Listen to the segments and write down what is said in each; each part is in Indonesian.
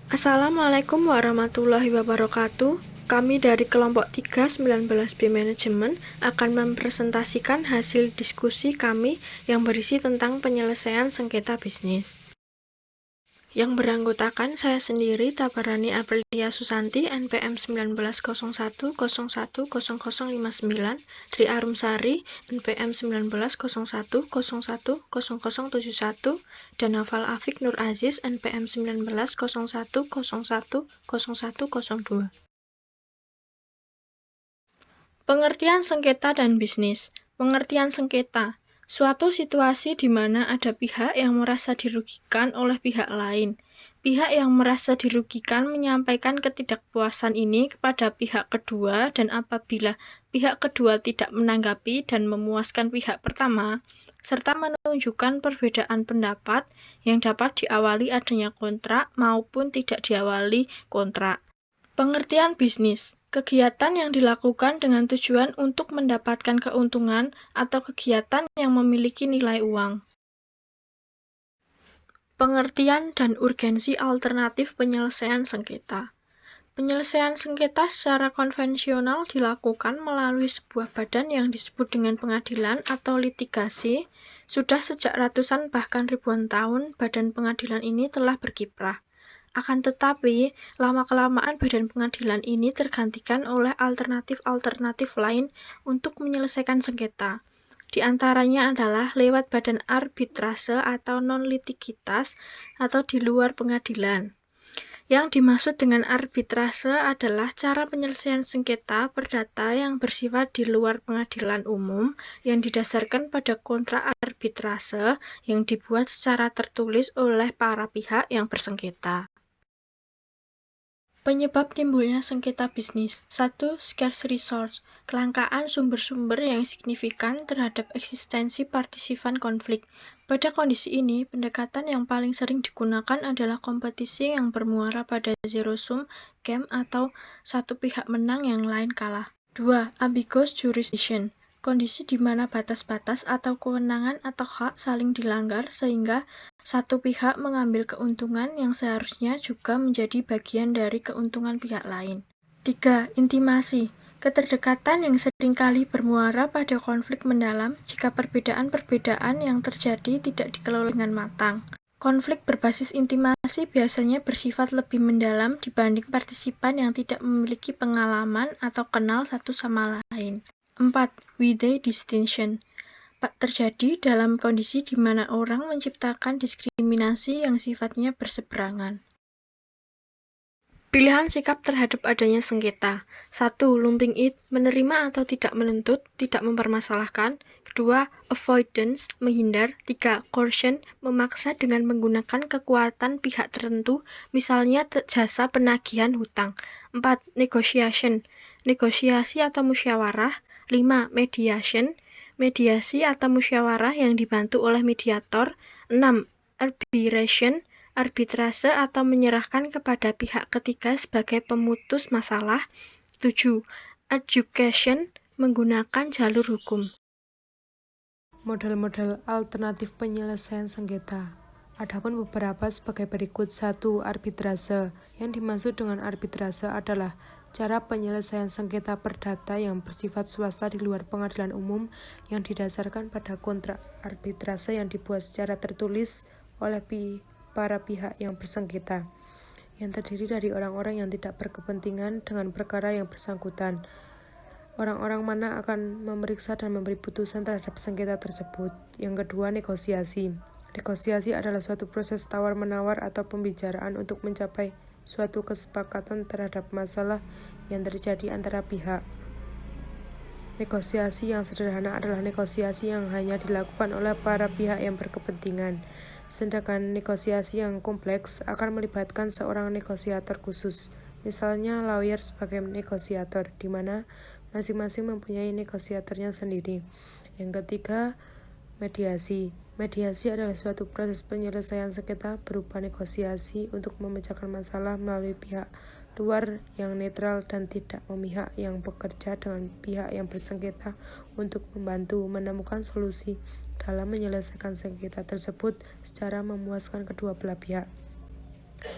Assalamualaikum warahmatullahi wabarakatuh. Kami dari kelompok 3 19B Manajemen akan mempresentasikan hasil diskusi kami yang berisi tentang penyelesaian sengketa bisnis. Yang beranggotakan saya sendiri, Tabarani Aprilia Susanti, NPM 1901010059, Tri Arumsari, NPM 1901010071, dan Nafal Afik Nur Aziz, NPM 1901010102. Pengertian sengketa dan bisnis. Pengertian sengketa: suatu situasi di mana ada pihak yang merasa dirugikan oleh pihak lain. Pihak yang merasa dirugikan menyampaikan ketidakpuasan ini kepada pihak kedua, dan apabila pihak kedua tidak menanggapi dan memuaskan pihak pertama, serta menunjukkan perbedaan pendapat yang dapat diawali adanya kontrak maupun tidak diawali kontrak. Pengertian bisnis: kegiatan yang dilakukan dengan tujuan untuk mendapatkan keuntungan atau kegiatan yang memiliki nilai uang. Pengertian dan urgensi alternatif penyelesaian sengketa. Penyelesaian sengketa secara konvensional dilakukan melalui sebuah badan yang disebut dengan pengadilan atau litigasi. Sudah sejak ratusan bahkan ribuan tahun, badan pengadilan ini telah berkiprah. Akan tetapi, lama-kelamaan badan pengadilan ini tergantikan oleh alternatif-alternatif lain untuk menyelesaikan sengketa. Di antaranya adalah lewat badan arbitrase atau non-litigitas atau di luar pengadilan. Yang dimaksud dengan arbitrase adalah cara penyelesaian sengketa perdata yang bersifat di luar pengadilan umum yang didasarkan pada kontrak arbitrase yang dibuat secara tertulis oleh para pihak yang bersengketa. Penyebab timbulnya sengketa bisnis. 1. Scarce resource, kelangkaan sumber-sumber yang signifikan terhadap eksistensi partisipan konflik. Pada kondisi ini, pendekatan yang paling sering digunakan adalah kompetisi yang bermuara pada zero-sum game atau satu pihak menang yang lain kalah. 2. Ambiguous jurisdiction, kondisi di mana batas-batas atau kewenangan atau hak saling dilanggar sehingga satu pihak mengambil keuntungan yang seharusnya juga menjadi bagian dari keuntungan pihak lain. 3. Intimasi, keterdekatan yang seringkali bermuara pada konflik mendalam jika perbedaan-perbedaan yang terjadi tidak dikelola dengan matang. Konflik berbasis intimasi biasanya bersifat lebih mendalam dibanding partisipan yang tidak memiliki pengalaman atau kenal satu sama lain. 4. Without distinction, terjadi dalam kondisi di mana orang menciptakan diskriminasi yang sifatnya berseberangan. Pilihan sikap terhadap adanya sengketa. 1. Lumping it, menerima atau tidak menuntut, tidak mempermasalahkan. 2. Avoidance, menghindar. 3. Coercion, memaksa dengan menggunakan kekuatan pihak tertentu, misalnya jasa penagihan hutang. 4. Negotiation, negosiasi atau musyawarah. 5. Mediation, mediasi atau musyawarah yang dibantu oleh mediator. 6. Arbitration, arbitrase atau menyerahkan kepada pihak ketiga sebagai pemutus masalah. 7. Adjudication, menggunakan jalur hukum. Model-model alternatif penyelesaian sengketa. Adapun beberapa sebagai berikut. 1. Arbitrase. Yang dimaksud dengan arbitrase adalah cara penyelesaian sengketa perdata yang bersifat swasta di luar pengadilan umum yang didasarkan pada kontrak arbitrase yang dibuat secara tertulis oleh para pihak yang bersengketa, yang terdiri dari orang-orang yang tidak berkepentingan dengan perkara yang bersangkutan. Orang-orang mana akan memeriksa dan memberi putusan terhadap sengketa tersebut. Yang kedua, negosiasi. Negosiasi adalah suatu proses tawar-menawar atau pembicaraan untuk mencapai suatu kesepakatan terhadap masalah yang terjadi antara pihak. Negosiasi yang sederhana adalah negosiasi yang hanya dilakukan oleh para pihak yang berkepentingan. Sedangkan negosiasi yang kompleks akan melibatkan seorang negosiator khusus, misalnya lawyer sebagai negosiator, di mana masing-masing mempunyai negosiatornya sendiri. Yang ketiga, mediasi. Mediasi adalah suatu proses penyelesaian sengketa berupa negosiasi untuk memecahkan masalah melalui pihak luar yang netral dan tidak memihak yang bekerja dengan pihak yang bersengketa untuk membantu menemukan solusi dalam menyelesaikan sengketa tersebut secara memuaskan kedua belah pihak.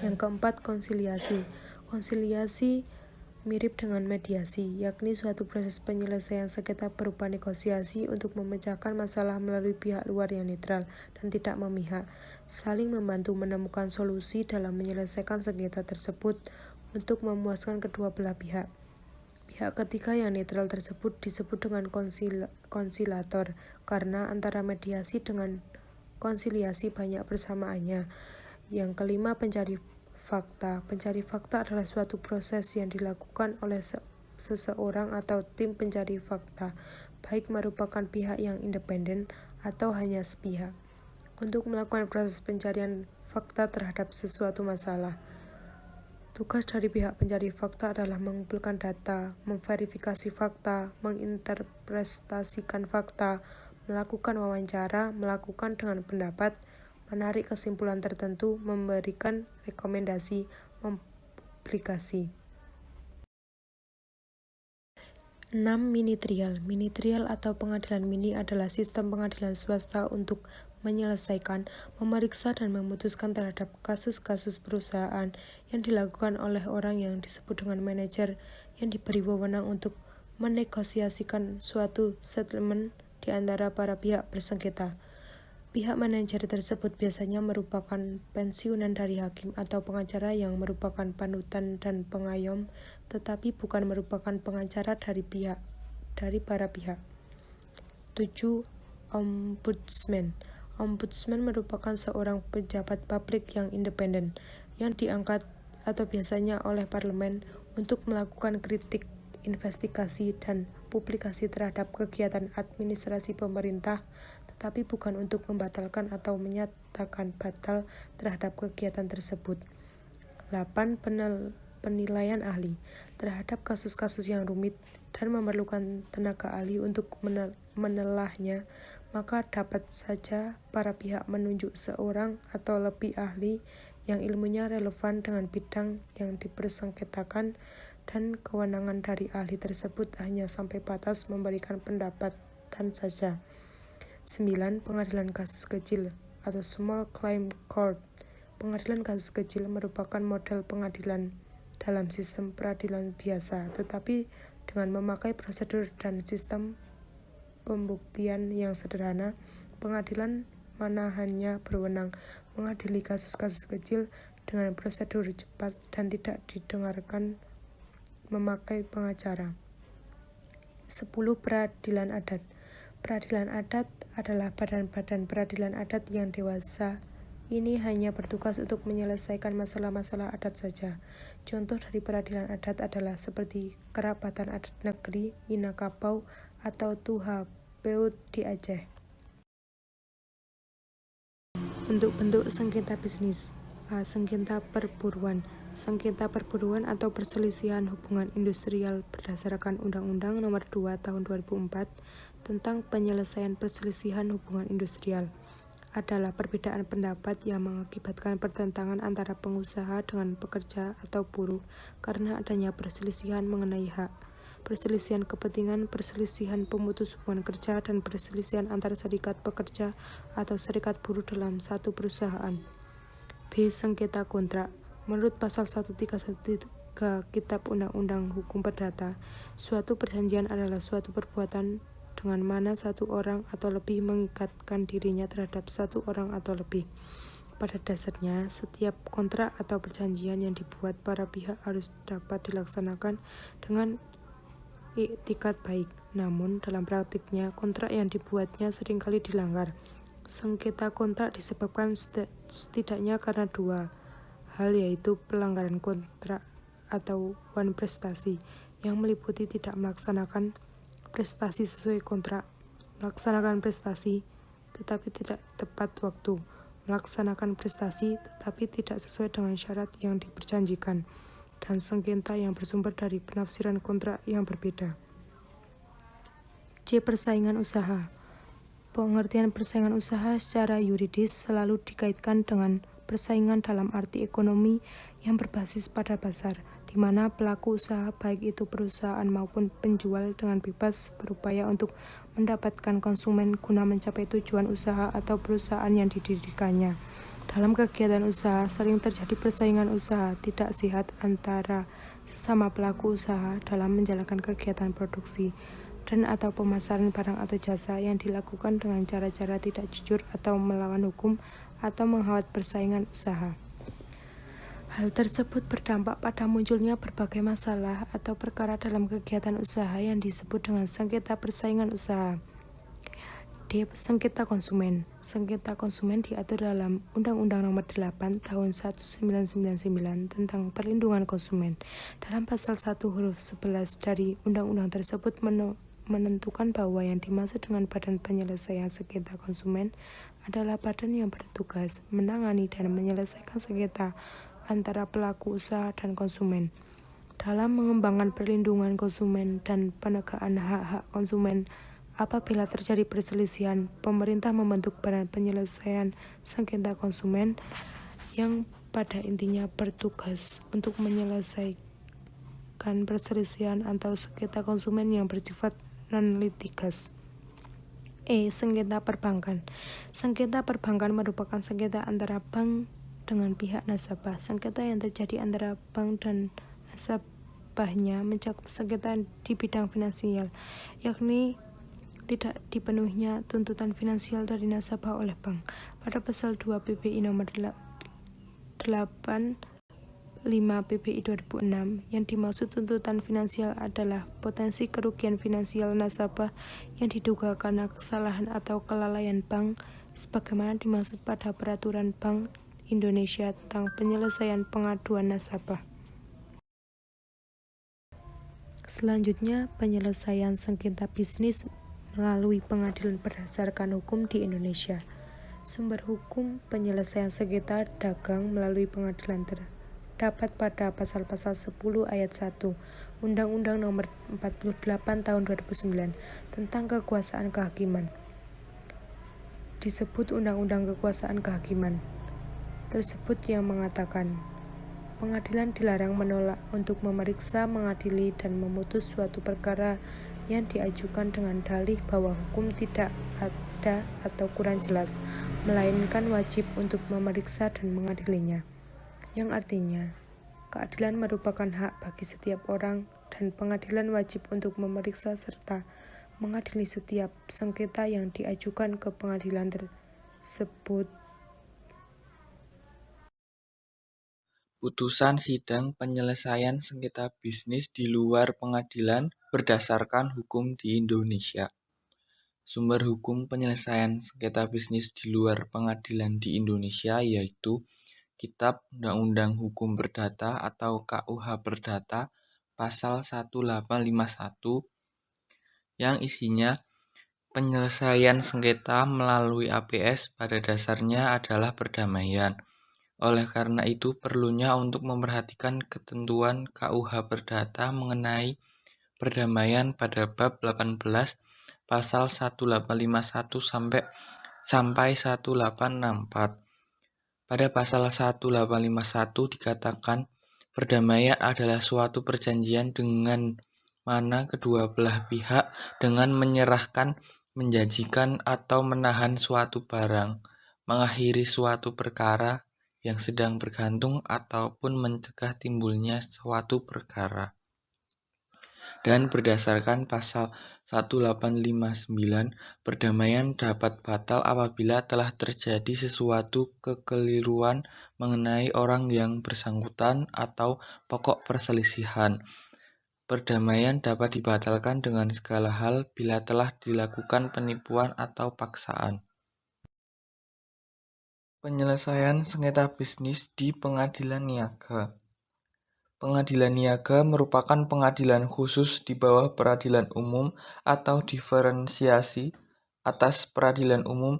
Yang keempat, konsiliasi. Konsiliasi mirip dengan mediasi, yakni suatu proses penyelesaian sengketa berupa negosiasi untuk memecahkan masalah melalui pihak luar yang netral dan tidak memihak, saling membantu menemukan solusi dalam menyelesaikan sengketa tersebut untuk memuaskan kedua belah pihak. Pihak ketiga yang netral tersebut disebut dengan konsilator, karena antara mediasi dengan konsiliasi banyak persamaannya. Yang kelima, pencari fakta. Pencari fakta adalah suatu proses yang dilakukan oleh seseorang atau tim pencari fakta, baik merupakan pihak yang independen atau hanya sepihak, untuk melakukan proses pencarian fakta terhadap sesuatu masalah. Tugas dari pihak pencari fakta adalah mengumpulkan data, memverifikasi fakta, menginterpretasikan fakta, melakukan wawancara, melakukan dengan pendapat, menarik kesimpulan tertentu, memberikan rekomendasi, mempublikasi. 6. Mini trial. Mini trial atau pengadilan mini adalah sistem pengadilan swasta untuk menyelesaikan, memeriksa, dan memutuskan terhadap kasus-kasus perusahaan yang dilakukan oleh orang yang disebut dengan manajer, yang diberi wewenang untuk menegosiasikan suatu settlement di antara para pihak bersengketa. Pihak manajer tersebut biasanya merupakan pensiunan dari hakim atau pengacara yang merupakan panutan dan pengayom, tetapi bukan merupakan pengacara dari para pihak. 7. Ombudsman. Ombudsman merupakan seorang pejabat publik yang independen, yang diangkat atau biasanya oleh parlemen untuk melakukan kritik, investigasi, dan publikasi terhadap kegiatan administrasi pemerintah, tetapi bukan untuk membatalkan atau menyatakan batal terhadap kegiatan tersebut. 8. Penilaian ahli. Terhadap kasus-kasus yang rumit dan memerlukan tenaga ahli untuk menelahnya, maka dapat saja para pihak menunjuk seorang atau lebih ahli yang ilmunya relevan dengan bidang yang dipersengketakan, dan kewenangan dari ahli tersebut hanya sampai batas memberikan pendapatan saja. 9. Pengadilan kasus kecil atau Small Claim Court. Pengadilan kasus kecil merupakan model pengadilan dalam sistem peradilan biasa, tetapi dengan memakai prosedur dan sistem pembuktian yang sederhana. Pengadilan mana hanya berwenang mengadili kasus-kasus kecil dengan prosedur cepat dan tidak didengarkan memakai pengacara. 10. Peradilan adat. Peradilan adat adalah badan-badan peradilan adat yang dewasa. Ini hanya bertugas untuk menyelesaikan masalah-masalah adat saja. Contoh dari peradilan adat adalah seperti Kerapatan Adat Negeri Minangkabau atau Tuhapeut di Aceh. Bentuk-bentuk sengketa bisnis. A. Sengketa perburuan. Sengketa perburuan atau perselisihan hubungan industrial berdasarkan Undang-Undang Nomor 2 Tahun 2004 tentang penyelesaian perselisihan hubungan industrial adalah perbedaan pendapat yang mengakibatkan pertentangan antara pengusaha dengan pekerja atau buruh karena adanya perselisihan mengenai hak, perselisihan kepentingan, perselisihan pemutus hubungan kerja, dan perselisihan antar serikat pekerja atau serikat buruh dalam satu perusahaan. B. Sengketa kontrak. Menurut pasal 131 Kitab Undang-Undang Hukum Perdata, suatu perjanjian adalah suatu perbuatan dengan mana satu orang atau lebih mengikatkan dirinya terhadap satu orang atau lebih. Pada dasarnya, setiap kontrak atau perjanjian yang dibuat para pihak harus dapat dilaksanakan dengan iktikat baik. Namun, dalam praktiknya, kontrak yang dibuatnya seringkali dilanggar. Sengketa kontrak disebabkan setidaknya karena dua hal, yaitu pelanggaran kontrak atau wanprestasi yang meliputi tidak melaksanakan prestasi sesuai kontrak, melaksanakan prestasi tetapi tidak tepat waktu, melaksanakan prestasi tetapi tidak sesuai dengan syarat yang diperjanjikan, dan sengketa yang bersumber dari penafsiran kontrak yang berbeda. C. Persaingan usaha. Pengertian persaingan usaha secara yuridis selalu dikaitkan dengan persaingan dalam arti ekonomi yang berbasis pada pasar, di mana pelaku usaha, baik itu perusahaan maupun penjual, dengan bebas berupaya untuk mendapatkan konsumen guna mencapai tujuan usaha atau perusahaan yang didirikannya. Dalam kegiatan usaha, sering terjadi persaingan usaha tidak sehat antara sesama pelaku usaha dalam menjalankan kegiatan produksi dan atau pemasaran barang atau jasa yang dilakukan dengan cara-cara tidak jujur atau melawan hukum atau menghambat persaingan usaha. Hal tersebut berdampak pada munculnya berbagai masalah atau perkara dalam kegiatan usaha yang disebut dengan sengketa persaingan usaha. D. Sengketa konsumen. Sengketa konsumen diatur dalam Undang-Undang Nomor 8 Tahun 1999 tentang Perlindungan Konsumen. Dalam pasal 1 huruf 11 dari undang-undang tersebut menentukan bahwa yang dimaksud dengan Badan Penyelesaian Sengketa Konsumen adalah badan yang bertugas menangani dan menyelesaikan sengketa antara pelaku usaha dan konsumen. Dalam mengembangkan perlindungan konsumen dan penegakan hak-hak konsumen, apabila terjadi perselisihan, pemerintah membentuk Badan Penyelesaian Sengketa Konsumen yang pada intinya bertugas untuk menyelesaikan perselisihan atau sengketa konsumen yang bersifat non-litigas. E. Sengketa perbankan. Sengketa perbankan merupakan sengketa antara bank dengan pihak nasabah. Sengketa yang terjadi antara bank dan nasabahnya mencakup sengketa di bidang finansial, yakni tidak dipenuhinya tuntutan finansial dari nasabah oleh bank. Pada pasal 2 PBI nomor 85 PBI 2006, yang dimaksud tuntutan finansial adalah potensi kerugian finansial nasabah yang diduga karena kesalahan atau kelalaian bank, sebagaimana dimaksud pada Peraturan Bank Indonesia tentang penyelesaian pengaduan nasabah. Selanjutnya, penyelesaian sengketa bisnis melalui pengadilan berdasarkan hukum di Indonesia. Sumber hukum penyelesaian sengketa dagang melalui pengadilan terdapat pada pasal-pasal 10 ayat 1 Undang-Undang Nomor 48 Tahun 2009 tentang kekuasaan kehakiman. Disebut Undang-Undang Kekuasaan Kehakiman tersebut yang mengatakan pengadilan dilarang menolak untuk memeriksa, mengadili, dan memutus suatu perkara yang diajukan dengan dalih bahwa hukum tidak ada atau kurang jelas, melainkan wajib untuk memeriksa dan mengadilinya. Yang artinya, keadilan merupakan hak bagi setiap orang dan pengadilan wajib untuk memeriksa serta mengadili setiap sengketa yang diajukan ke pengadilan tersebut. Putusan sidang penyelesaian sengketa bisnis di luar pengadilan berdasarkan hukum di Indonesia. Sumber hukum penyelesaian sengketa bisnis di luar pengadilan di Indonesia yaitu Kitab Undang-Undang Hukum Perdata atau KUH Perdata pasal 1851 yang isinya penyelesaian sengketa melalui APS pada dasarnya adalah perdamaian. Oleh karena itu, perlunya untuk memperhatikan ketentuan KUH Perdata mengenai perdamaian pada bab 18 pasal 1851 sampai 1864. Pada pasal 1851 dikatakan perdamaian adalah suatu perjanjian dengan mana kedua belah pihak dengan menyerahkan, menjanjikan atau menahan suatu barang, mengakhiri suatu perkara yang sedang bergantung ataupun mencegah timbulnya suatu perkara. Dan berdasarkan pasal 1859, perdamaian dapat batal apabila telah terjadi sesuatu kekeliruan mengenai orang yang bersangkutan atau pokok perselisihan. Perdamaian dapat dibatalkan dengan segala hal bila telah dilakukan penipuan atau paksaan. Penyelesaian sengketa bisnis di Pengadilan Niaga. Pengadilan Niaga merupakan pengadilan khusus di bawah peradilan umum atau diferensiasi atas peradilan umum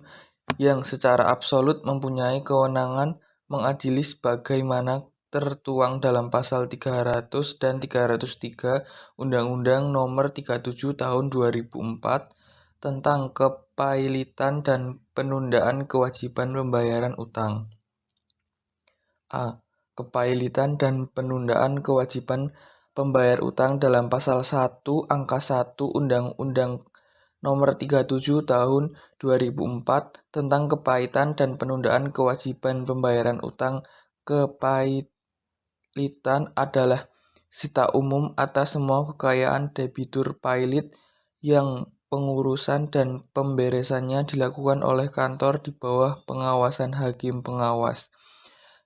yang secara absolut mempunyai kewenangan mengadili sebagaimana tertuang dalam pasal 300 dan 303 Undang-Undang Nomor 37 Tahun 2004 tentang kepailitan dan penundaan kewajiban pembayaran utang. A. Kepailitan dan penundaan kewajiban pembayar utang dalam pasal 1 angka 1 Undang-Undang Nomor 37 Tahun 2004 tentang kepahitan dan penundaan kewajiban pembayaran utang kepailitan adalah sita umum atas semua kekayaan debitur pailit yang pengurusan dan pemberesannya dilakukan oleh kantor di bawah pengawasan hakim pengawas.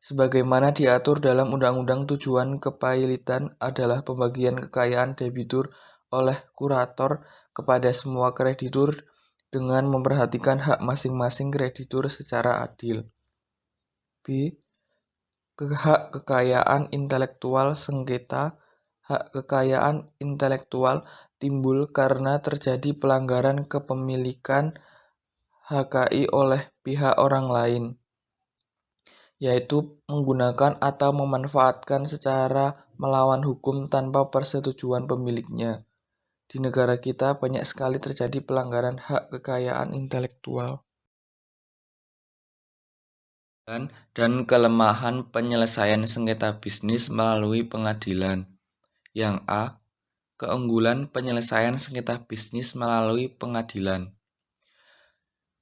Sebagaimana diatur dalam Undang-Undang, tujuan kepailitan adalah pembagian kekayaan debitur oleh kurator kepada semua kreditur dengan memperhatikan hak masing-masing kreditur secara adil. B. Hak kekayaan intelektual sengketa. Hak kekayaan intelektual timbul karena terjadi pelanggaran kepemilikan HKI oleh pihak orang lain, yaitu menggunakan atau memanfaatkan secara melawan hukum tanpa persetujuan pemiliknya. Di negara kita banyak sekali terjadi pelanggaran hak kekayaan intelektual. Dan kelemahan penyelesaian sengketa bisnis melalui pengadilan. Yang A. Keunggulan penyelesaian sengketa bisnis melalui pengadilan.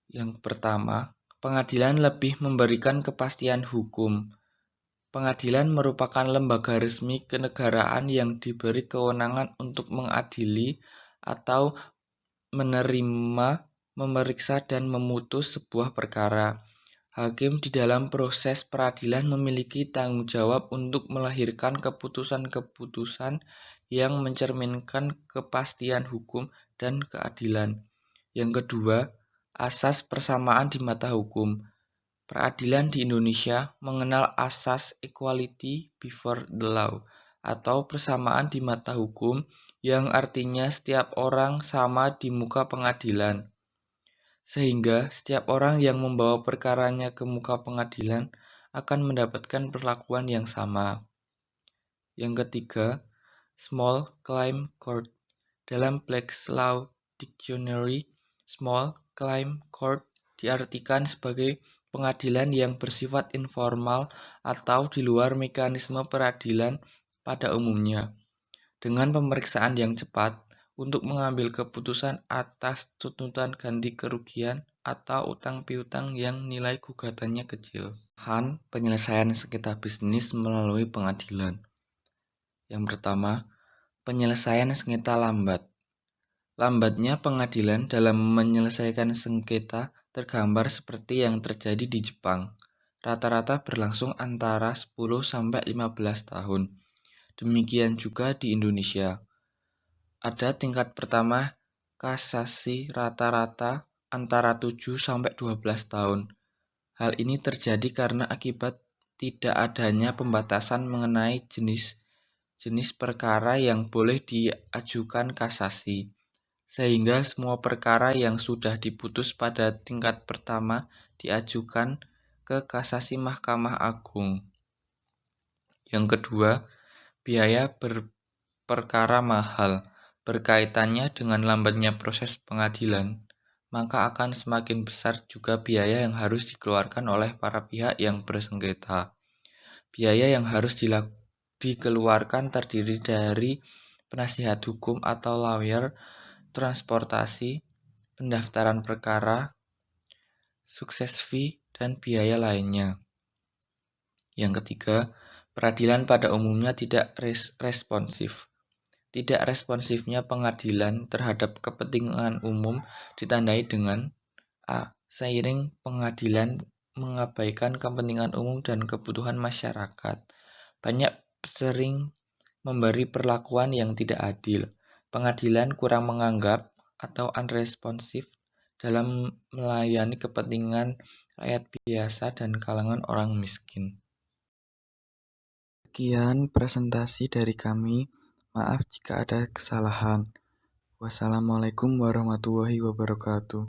Yang pertama, pengadilan lebih memberikan kepastian hukum. Pengadilan merupakan lembaga resmi kenegaraan yang diberi kewenangan untuk mengadili atau menerima, memeriksa, dan memutus sebuah perkara. Hakim di dalam proses peradilan memiliki tanggung jawab untuk melahirkan keputusan-keputusan yang mencerminkan kepastian hukum dan keadilan. Yang kedua, asas persamaan di mata hukum. Peradilan di Indonesia mengenal asas equality before the law atau persamaan di mata hukum, yang artinya setiap orang sama di muka pengadilan. Sehingga setiap orang yang membawa perkaranya ke muka pengadilan akan mendapatkan perlakuan yang sama. Yang ketiga, small claim court. Dalam Black's Law Dictionary, small claim court diartikan sebagai pengadilan yang bersifat informal atau di luar mekanisme peradilan pada umumnya, dengan pemeriksaan yang cepat untuk mengambil keputusan atas tuntutan ganti kerugian atau utang piutang yang nilai gugatannya kecil. Penyelesaian sengketa bisnis melalui pengadilan. Yang pertama, penyelesaian sengketa lambat. Lambatnya pengadilan dalam menyelesaikan sengketa tergambar seperti yang terjadi di Jepang. Rata-rata berlangsung antara 10-15 tahun. Demikian juga di Indonesia. Ada tingkat pertama kasasi rata-rata antara 7-12 tahun. Hal ini terjadi karena akibat tidak adanya pembatasan mengenai jenis perkara yang boleh diajukan kasasi, sehingga semua perkara yang sudah diputus pada tingkat pertama diajukan ke kasasi Mahkamah Agung. Yang kedua, biaya berperkara mahal. Berkaitannya dengan lambatnya proses pengadilan, maka akan semakin besar juga biaya yang harus dikeluarkan oleh para pihak yang bersengketa. Biaya yang harus dikeluarkan terdiri dari penasihat hukum atau lawyer, transportasi, pendaftaran perkara, sukses fee, dan biaya lainnya. Yang ketiga, peradilan pada umumnya tidak responsif. Tidak responsifnya pengadilan terhadap kepentingan umum ditandai dengan A. Seiring pengadilan mengabaikan kepentingan umum dan kebutuhan masyarakat, banyak sering memberi perlakuan yang tidak adil. Pengadilan kurang menganggap atau unresponsif dalam melayani kepentingan rakyat biasa dan kalangan orang miskin. Sekian presentasi dari kami. Maaf jika ada kesalahan. Wassalamualaikum warahmatullahi wabarakatuh.